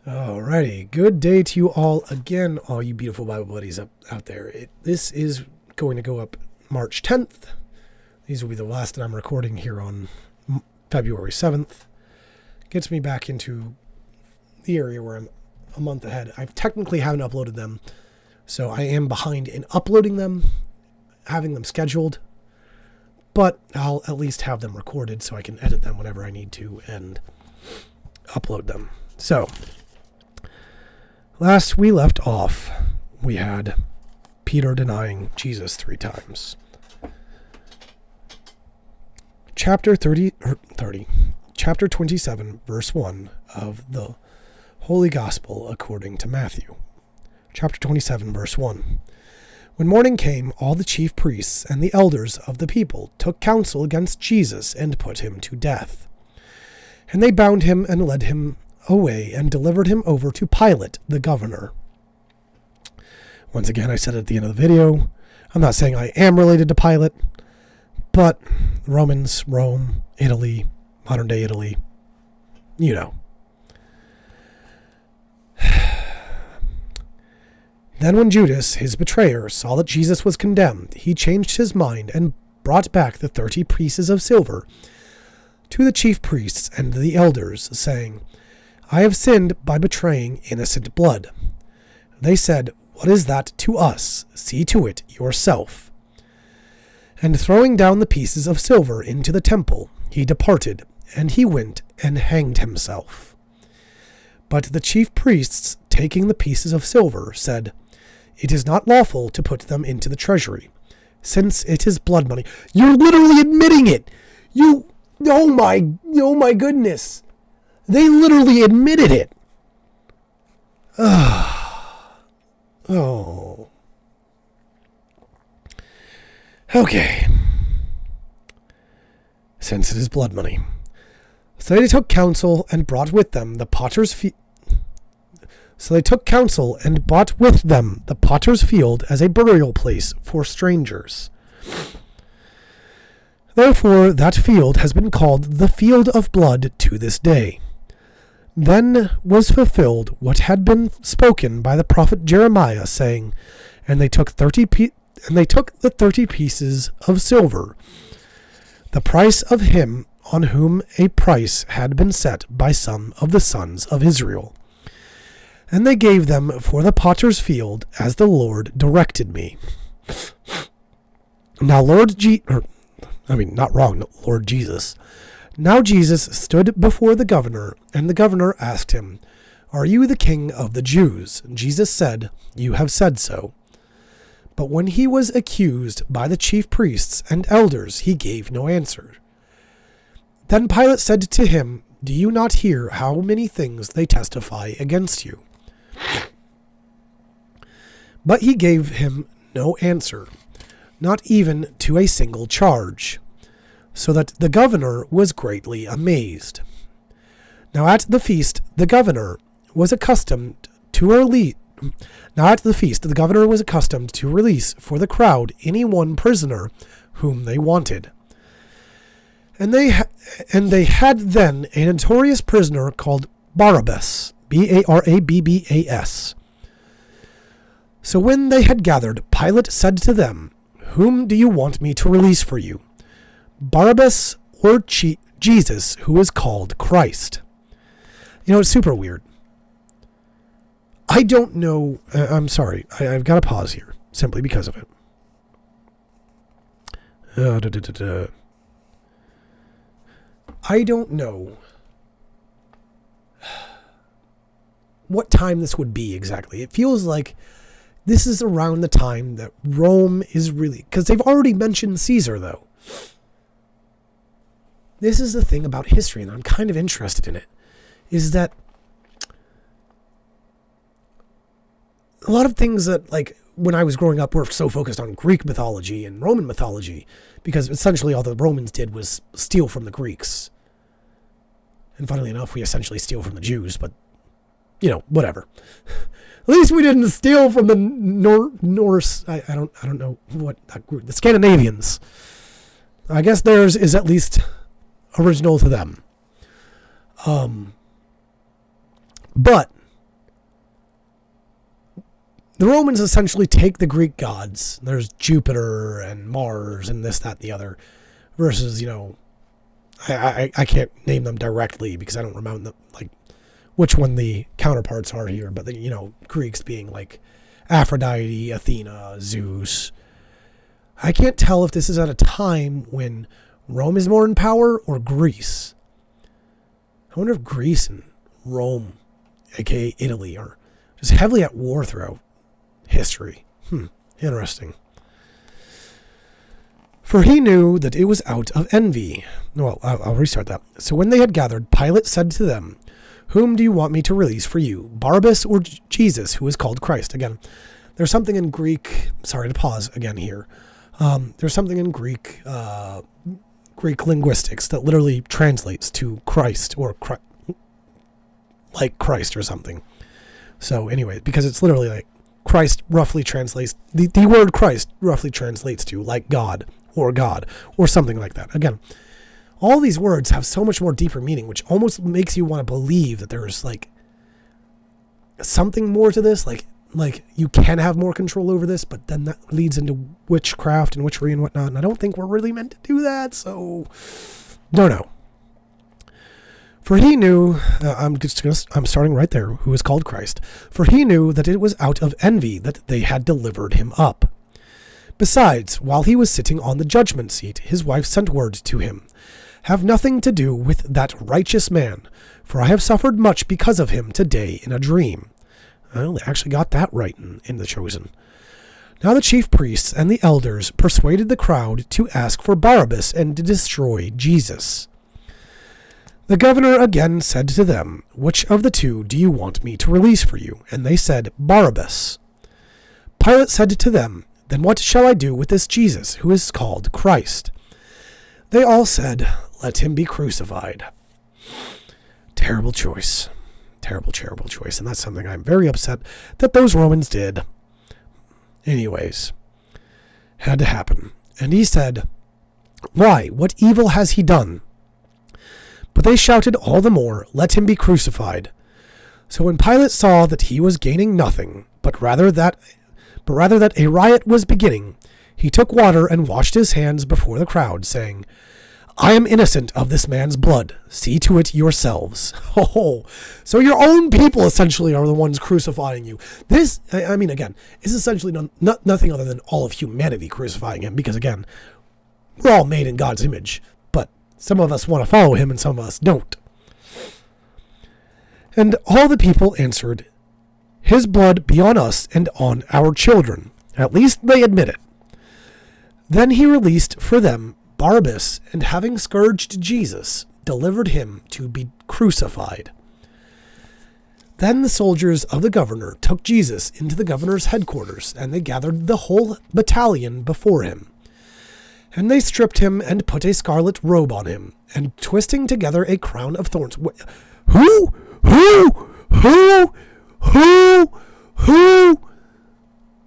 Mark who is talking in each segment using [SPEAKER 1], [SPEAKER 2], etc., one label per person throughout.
[SPEAKER 1] Alrighty, good day to you all again, all you beautiful Bible buddies out there. This is going to go up March 10th. These will be the last that I'm recording here on February 7th. Gets me back into the area where I'm a month ahead. I technically haven't uploaded them, so I am behind in uploading them, having them scheduled, but I'll at least have them recorded so I can edit them whenever I need to and upload them. So, last we left off, we had Peter denying Jesus 3 times. Chapter 27, verse 1 of the Holy Gospel according to Matthew. Chapter 27, verse 1. When morning came, all the chief priests and the elders of the people took counsel against Jesus and put him to death. And they bound him and led him away and delivered him over to Pilate, the governor. Once again, I said at the end of the video, I'm not saying I am related to Pilate, but Romans, Rome, Italy, modern day Italy, you know. Then when Judas, his betrayer, saw that Jesus was condemned, he changed his mind and brought back the 30 pieces of silver to the chief priests and the elders, saying, I have sinned by betraying innocent blood. They said, What is that to us? See to it yourself. And throwing down the pieces of silver into the temple, he departed, and he went and hanged himself. But the chief priests, taking the pieces of silver, said, It is not lawful to put them into the treasury, since it is blood money. You're literally admitting it! Oh my goodness! They literally admitted it. Oh. Okay. Since it is blood money. So they took counsel and brought with them the potter's field. So they took counsel and bought with them the potter's field as a burial place for strangers. Therefore that field has been called the field of blood to this day. Then was fulfilled what had been spoken by the prophet Jeremiah, saying, And they took the 30 pieces of silver, the price of him on whom a price had been set by some of the sons of Israel. And they gave them for the potter's field, as the Lord directed me. Now Lord Jesus. Now Jesus stood before the governor, and the governor asked him, Are you the king of the Jews? Jesus said, You have said so. But when he was accused by the chief priests and elders, he gave no answer. Then Pilate said to him, Do you not hear how many things they testify against you? But he gave him no answer, not even to a single charge, so that the governor was greatly amazed. Now at the feast the governor was accustomed to release for the crowd any one prisoner whom they wanted. And they had then a notorious prisoner called Barabbas, Barabbas. So when they had gathered, Pilate said to them, Whom do you want me to release for you, Barabbas or Jesus, who is called Christ? You know, it's super weird. I don't know. I'm sorry. I've got to pause here simply because of it. I don't know what time this would be exactly. It feels like this is around the time that Rome is really... Because they've already mentioned Caesar, though. This is the thing about history, and I'm kind of interested in it, is that a lot of things that, like, when I was growing up, were so focused on Greek mythology and Roman mythology, because essentially all the Romans did was steal from the Greeks. And funnily enough, we essentially steal from the Jews, but, you know, whatever. At least we didn't steal from the Norse. I don't know what that group, the Scandinavians. I guess theirs is at least original to them. But the Romans essentially take the Greek gods. There's Jupiter and Mars and this, that, and the other, versus, I can't name them directly because I don't remember them, like which one the counterparts are here, but Greeks being like Aphrodite, Athena, Zeus. I can't tell if this is at a time when Rome is more in power or Greece. I wonder if Greece and Rome, aka Italy, are just heavily at war throughout history. Interesting. For he knew that it was out of envy. Well, I'll restart that. So when they had gathered, Pilate said to them, "Whom do you want me to release for you, Barabbas or Jesus, who is called Christ?" Again, there's something in Greek. Sorry to pause again here. There's something in Greek linguistics that literally translates to Christ or like Christ or something. So anyway, because it's literally like Christ roughly translates, the word Christ roughly translates to like God or something like that. Again, all these words have so much more deeper meaning, which almost makes you want to believe that there's like something more to this, like you can have more control over this, but then that leads into witchcraft and witchery and whatnot, and I don't think we're really meant to do that, so don't know. For he knew, I'm starting right there, who is called Christ. For he knew that it was out of envy that they had delivered him up. Besides, while he was sitting on the judgment seat, his wife sent word to him, "Have nothing to do with that righteous man, for I have suffered much because of him today in a dream." Well, they actually got that right in The Chosen. Now the chief priests and the elders persuaded the crowd to ask for Barabbas and to destroy Jesus. The governor again said to them, "Which of the two do you want me to release for you?" And they said, "Barabbas." Pilate said to them, "Then what shall I do with this Jesus, who is called Christ?" They all said, "Let him be crucified." Terrible choice. Terrible, terrible choice. And that's something I'm very upset that those Romans did. Anyways, had to happen. And he said, "Why, what evil has he done?" But they shouted all the more, "Let him be crucified." So when Pilate saw that he was gaining nothing, but rather that a riot was beginning, he took water and washed his hands before the crowd, saying, "I am innocent of this man's blood. See to it yourselves." Oh, so your own people essentially are the ones crucifying you. This, I mean, again, is essentially nothing other than all of humanity crucifying him, because again, we're all made in God's image, but some of us want to follow him and some of us don't. And all the people answered, "His blood be on us and on our children." At least they admit it. Then he released for them Barabbas, and having scourged Jesus, delivered him to be crucified. Then the soldiers of the governor took Jesus into the governor's headquarters, and they gathered the whole battalion before him. And they stripped him and put a scarlet robe on him, and twisting together a crown of thorns. Who?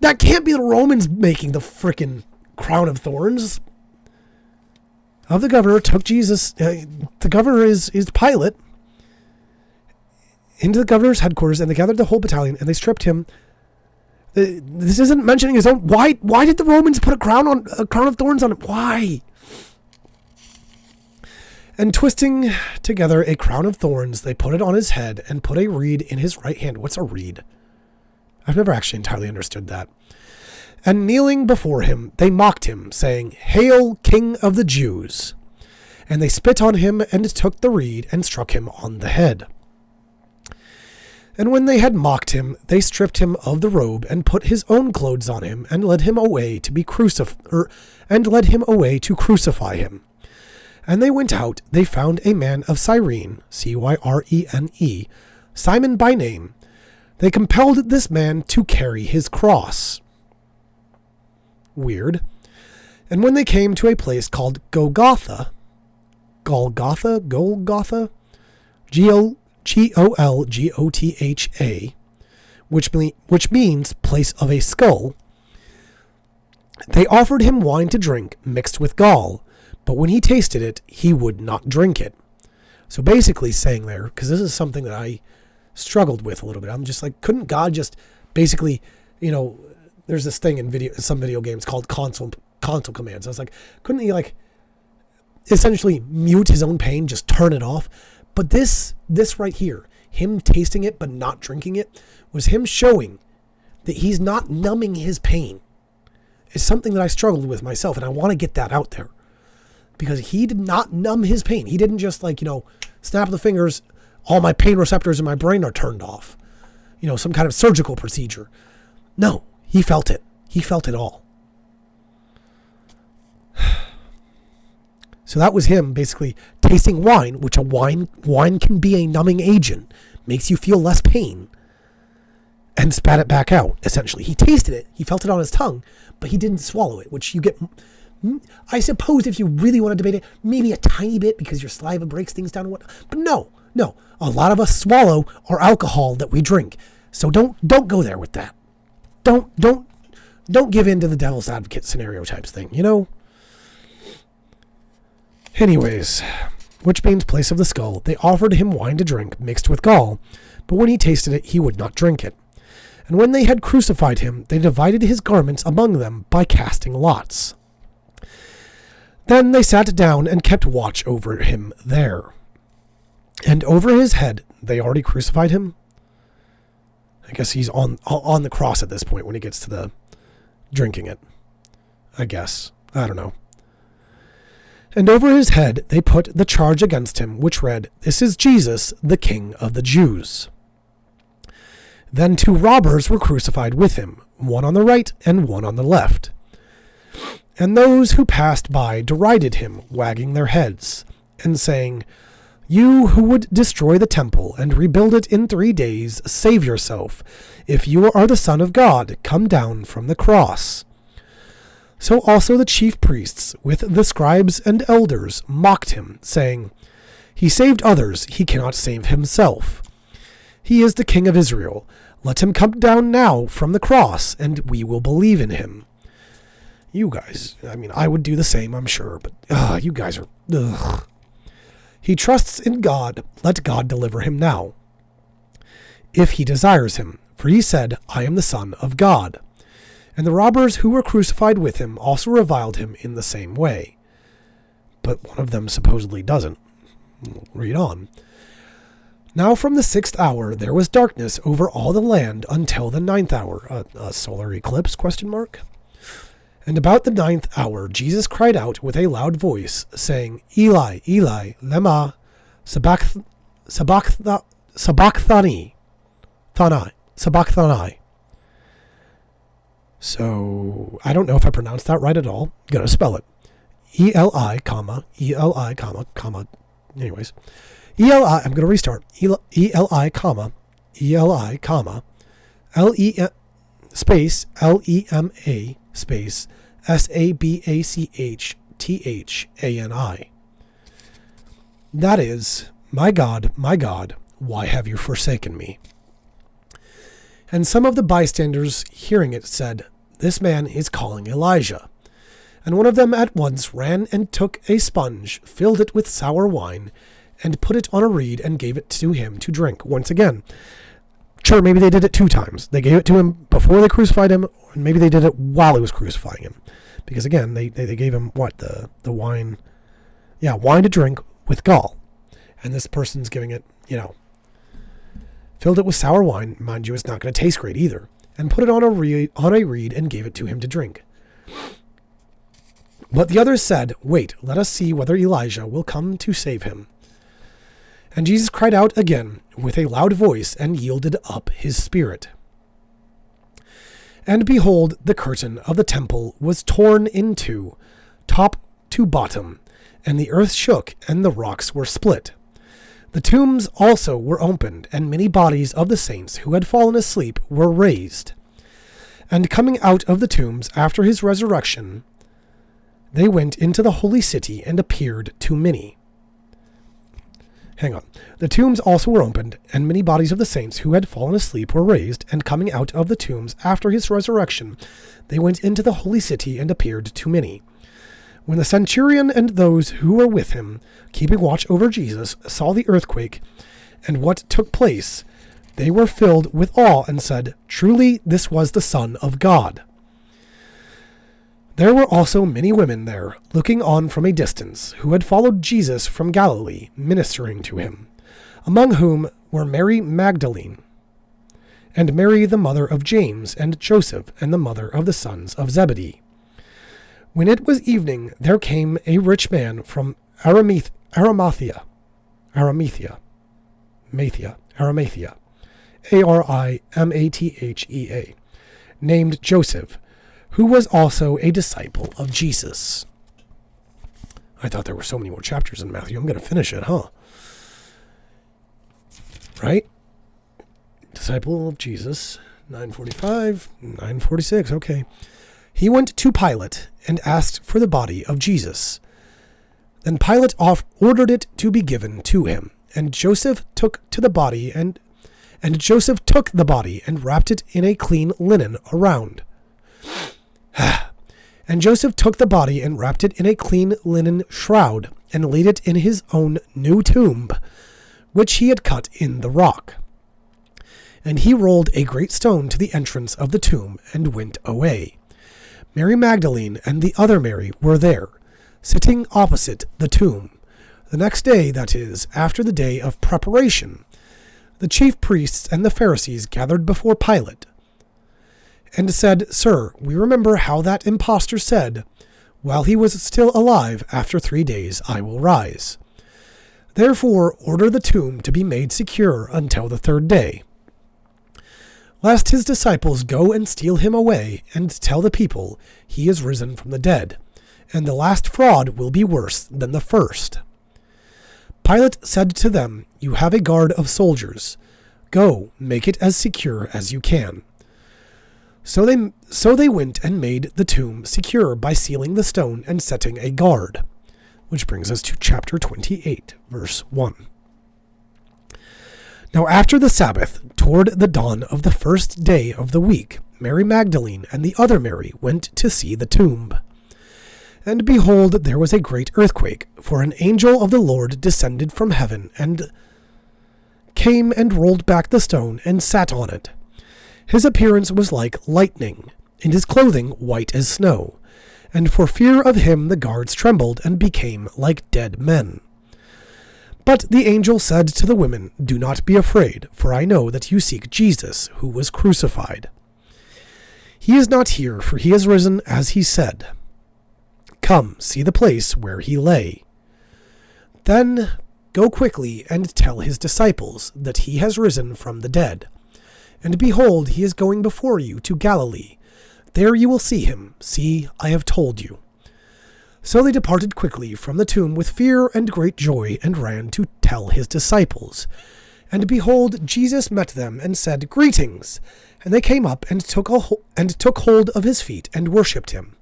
[SPEAKER 1] That can't be the Romans making the frickin' crown of thorns. Of the governor took Jesus, the governor is Pilate, into the governor's headquarters, and they gathered the whole battalion, and they stripped him. This isn't mentioning his own. Why did the Romans put a crown of thorns on him? Why? And twisting together a crown of thorns, they put it on his head and put a reed in his right hand. What's a reed? I've never actually entirely understood that. And kneeling before him, they mocked him, saying, "Hail, King of the Jews!" And they spit on him and took the reed and struck him on the head. And when they had mocked him, they stripped him of the robe and put his own clothes on him and led him away to crucify him. And they went out. They found a man of Cyrene, Cyrene, Simon by name. They compelled this man to carry his cross. Weird. And when they came to a place called Golgotha, Golgotha, Golgotha, which means place of a skull, they offered him wine to drink mixed with gall, but when he tasted it, he would not drink it. So basically saying there, because this is something that I struggled with a little bit, I'm just like, couldn't God just basically, there's this thing in some video games called console commands. I was like, couldn't he like essentially mute his own pain, just turn it off? But this right here, him tasting it but not drinking it, was him showing that he's not numbing his pain. It's something that I struggled with myself, and I want to get that out there. Because he did not numb his pain. He didn't just snap the fingers, all my pain receptors in my brain are turned off. Some kind of surgical procedure. No, he felt it. He felt it all. So that was him basically tasting wine, which wine can be a numbing agent, makes you feel less pain, and spat it back out, essentially. He tasted it, he felt it on his tongue, but he didn't swallow it, which you get, I suppose if you really want to debate it, maybe a tiny bit because your saliva breaks things down and whatnot. But no, a lot of us swallow our alcohol that we drink. So don't go there with that. Don't give in to the devil's advocate scenario types thing, Anyways, which means place of the skull, they offered him wine to drink mixed with gall, but when he tasted it, he would not drink it. And when they had crucified him, they divided his garments among them by casting lots. Then they sat down and kept watch over him there. And over his head, they already crucified him. I guess he's on the cross at this point when he gets to the drinking it. I guess. I don't know. And over his head they put the charge against him, which read, "This is Jesus, the King of the Jews." Then 2 robbers were crucified with him, one on the right and one on the left. And those who passed by derided him, wagging their heads, and saying, "You who would destroy the temple and rebuild it in 3 days, save yourself. If you are the Son of God, come down from the cross." So also the chief priests, with the scribes and elders, mocked him, saying, "He saved others, he cannot save himself. He is the King of Israel. Let him come down now from the cross, and we will believe in him." You guys, I would do the same, I'm sure, but you guys are... Ugh. He trusts in God, let God deliver him now, if he desires him, for he said, "I am the Son of God." And the robbers who were crucified with him also reviled him in the same way. But one of them supposedly doesn't. Read on. Now from the 6th hour there was darkness over all the land until the 9th hour. A solar eclipse, ? And about the 9th hour Jesus cried out with a loud voice, saying, "Eli, Eli, lema sabachthani. Sabachthani." So, I don't know if I pronounced that right at all. I'm going to spell it. E-L-I, comma. Anyways. E-L-I, I'm going to restart. E-L-I, comma. L-E, space, L-E-M-A, space, S-A-B-A-C-H-T-H-A-N-I. That is, my God, why have you forsaken me?" And some of the bystanders, hearing it, said, "This man is calling Elijah." And one of them at once ran and took a sponge, filled it with sour wine, and put it on a reed and gave it to him to drink. Once again, sure, maybe they did it 2 times. They gave it to him before they crucified him, and maybe they did it while he was crucifying him. Because again, they gave him what? The wine. Yeah, wine to drink with gall. And this person's giving it, filled it with sour wine. Mind you, it's not going to taste great either. And put it on a reed and gave it to him to drink. But the others said, "Wait, let us see whether Elijah will come to save him." And Jesus cried out again with a loud voice and yielded up his spirit. And behold, the curtain of the temple was torn in two, top to bottom, and the earth shook, and the rocks were split. The tombs also were opened, and many bodies of the saints who had fallen asleep were raised. And coming out of the tombs after his resurrection, they went into the holy city and appeared to many. The tombs also were opened, and many bodies of the saints who had fallen asleep were raised, and coming out of the tombs after his resurrection, they went into the holy city and appeared to many. When the centurion and those who were with him, keeping watch over Jesus, saw the earthquake and what took place, they were filled with awe and said, "Truly this was the Son of God." There were also many women there, looking on from a distance, who had followed Jesus from Galilee, ministering to him, among whom were Mary Magdalene, and Mary the mother of James, and Joseph, and the mother of the sons of Zebedee. When it was evening, there came a rich man from Arimathea, Arimathea, named Joseph, who was also a disciple of Jesus. I thought there were so many more chapters in Matthew. I'm going to finish it, huh? Right? Disciple of Jesus, 945, 946, okay. He went to Pilate and asked for the body of Jesus. Then Pilate ordered it to be given to him, and Joseph took the body and wrapped it in a clean linen around. And Joseph took the body and wrapped it in a clean linen shroud, and laid it in his own new tomb, which he had cut in the rock. And he rolled a great stone to the entrance of the tomb, and went away. Mary Magdalene and the other Mary were there, sitting opposite the tomb. The next day, that is, after the day of preparation, the chief priests and the Pharisees gathered before Pilate, and said, "Sir, we remember how that impostor said, 'While he was still alive, after 3 days I will rise.' Therefore order the tomb to be made secure until the 3rd day, lest his disciples go and steal him away and tell the people he is risen from the dead, and the last fraud will be worse than the first." Pilate said to them, "You have a guard of soldiers. Go, make it as secure as you can." So they went and made the tomb secure by sealing the stone and setting a guard. Which brings us to chapter 28, verse 1. Now after the Sabbath, toward the dawn of the 1st day of the week, Mary Magdalene and the other Mary went to see the tomb. And behold, there was a great earthquake, for an angel of the Lord descended from heaven, and came and rolled back the stone and sat on it. His appearance was like lightning, and his clothing white as snow. And for fear of him the guards trembled and became like dead men. But the angel said to the women, "Do not be afraid, for I know that you seek Jesus, who was crucified. He is not here, for he is risen, as he said. Come, see the place where he lay. Then go quickly and tell his disciples that he has risen from the dead. And behold, he is going before you to Galilee. There you will see him. See, I have told you." So they departed quickly from the tomb with fear and great joy, and ran to tell his disciples. And behold, Jesus met them and said, "Greetings." And they came up and took hold of his feet and worshipped him.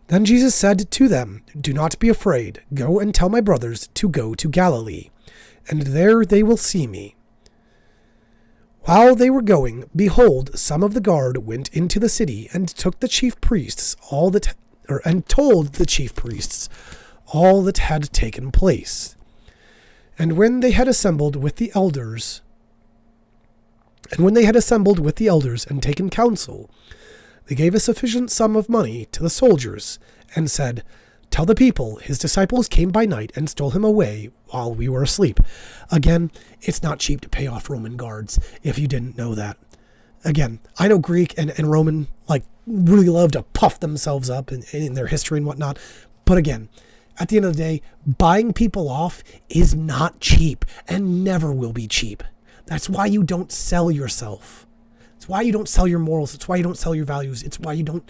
[SPEAKER 1] Then Jesus said to them, "Do not be afraid. Go and tell my brothers to go to Galilee, and there they will see me." While they were going, behold, some of the guard went into the city and took the chief priests told the chief priests all that had taken place. And when they had assembled with the elders, and taken counsel, they gave a sufficient sum of money to the soldiers, and said, "Tell the people, his disciples came by night and stole him away while we were asleep." Again, it's not cheap to pay off Roman guards, if you didn't know that. Again, I know Greek and Roman really love to puff themselves up in their history and whatnot. But again, at the end of the day, buying people off is not cheap and never will be cheap. That's why you don't sell yourself. It's why you don't sell your morals. It's why you don't sell your values. It's why you don't...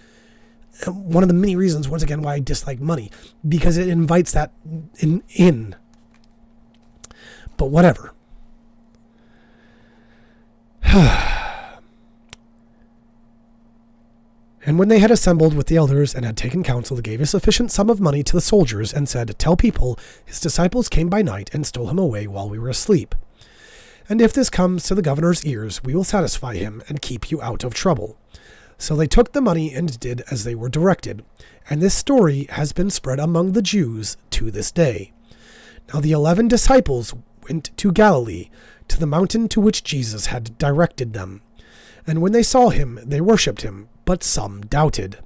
[SPEAKER 1] One of the many reasons, once again, why I dislike money. Because it invites that in. But whatever. And when they had assembled with the elders and had taken counsel, they gave a sufficient sum of money to the soldiers, and said, "Tell people, his disciples came by night and stole him away while we were asleep. And if this comes to the governor's ears, we will satisfy him and keep you out of trouble." So they took the money and did as they were directed. And this story has been spread among the Jews to this day. Now the 11 disciples went to Galilee, to the mountain to which Jesus had directed them. And when they saw him, they worshipped him, but some doubted.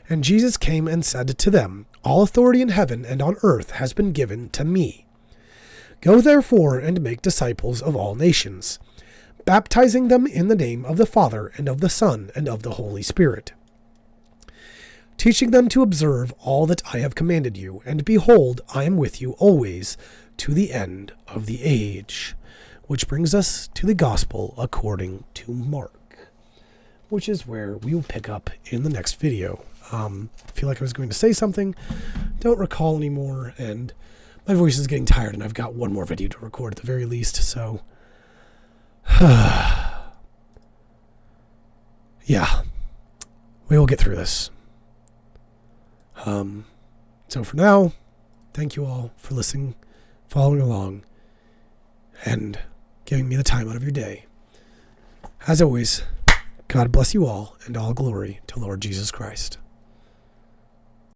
[SPEAKER 1] And Jesus came and said to them, All authority in heaven and on earth has been given to me. Go therefore and make disciples of all nations, baptizing them in the name of the Father and of the Son and of the Holy Spirit, teaching them to observe all that I have commanded you, and behold, I am with you always to the end of the age. Which brings us to the Gospel according to Mark, which is where we will pick up in the next video. I feel like I was going to say something, don't recall anymore, and my voice is getting tired, and I've got one more video to record at the very least, so yeah, we will get through this. So for now, thank you all for listening, following along, and giving me the time out of your day. As always, God bless you all, and all glory to Lord Jesus Christ.